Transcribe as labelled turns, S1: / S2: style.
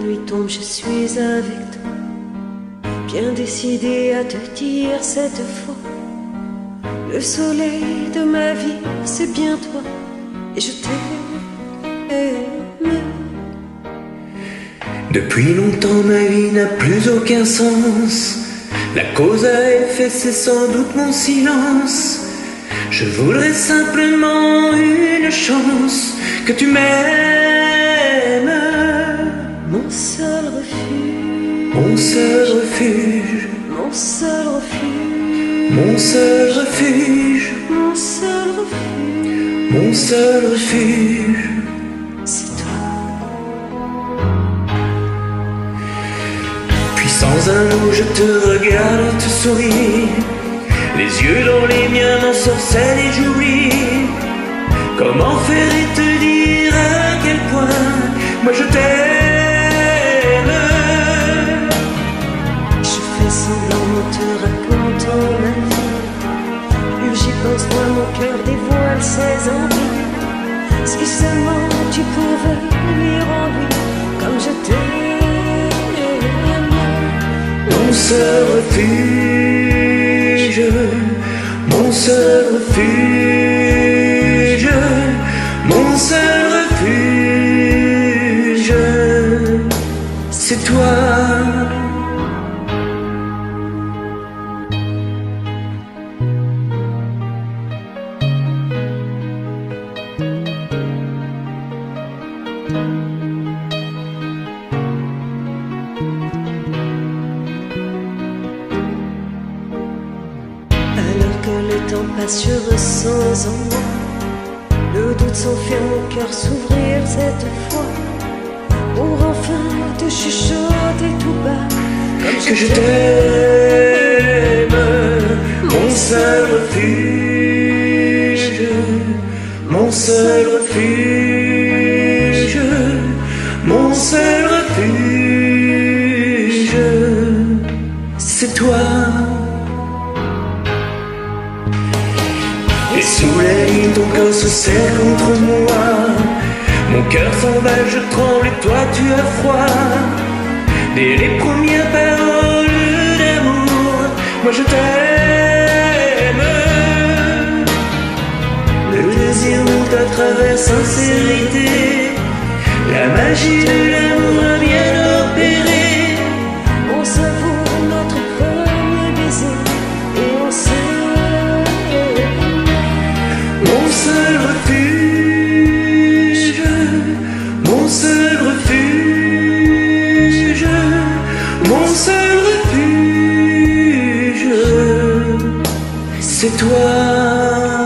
S1: nuit tombe, je suis avec toi, bien décidé à te dire cette fois, le soleil de ma vie, c'est bien toi, et je t'aime.
S2: Depuis longtemps ma vie n'a plus aucun sens. La cause à effet c'est sans doute mon silence. Je voudrais simplement une chance, que tu m'aimes.
S1: Mon seul refuge,
S2: mon seul refuge,
S1: mon seul refuge,
S2: mon seul refuge,
S1: mon seul refuge,
S2: mon seul refuge,
S1: c'est toi.
S2: Puis sans un mot je te regarde te sourire, les yeux dans les miens m'ensorcellent et j'oublie. Comment faire et te dire à quel point moi je t'aime.
S1: Je fais semblant en te racontant ma vie, plus j'y pense moins mon cœur dévoile ses envies. Si seulement tu pouvais lire en lui comme je t'aime.
S2: Mon seul refuge, mon seul refuge, mon seul refuge, c'est toi.
S1: Alors que le temps passe, je ressens en moi le doute s'enferme, mon cœur s'ouvrir cette fois, pour enfin te chuchoter tout bas comme
S2: Que je t'aime. Mon seul refuge, mon seul refuge, mon seul refuge, c'est toi. Et sous la lune, ton corps se serre contre moi. Mon cœur s'emballe, je tremble et toi tu as froid. Dès les premières paroles d'amour, moi je t'aime. Le désir monte à travers sincérité, la magie de l'amour a bien opéré.
S1: on savoure notre premier baiser et on s'aime.
S2: Mon seul refuge, mon seul refuge, mon seul refuge, c'est toi.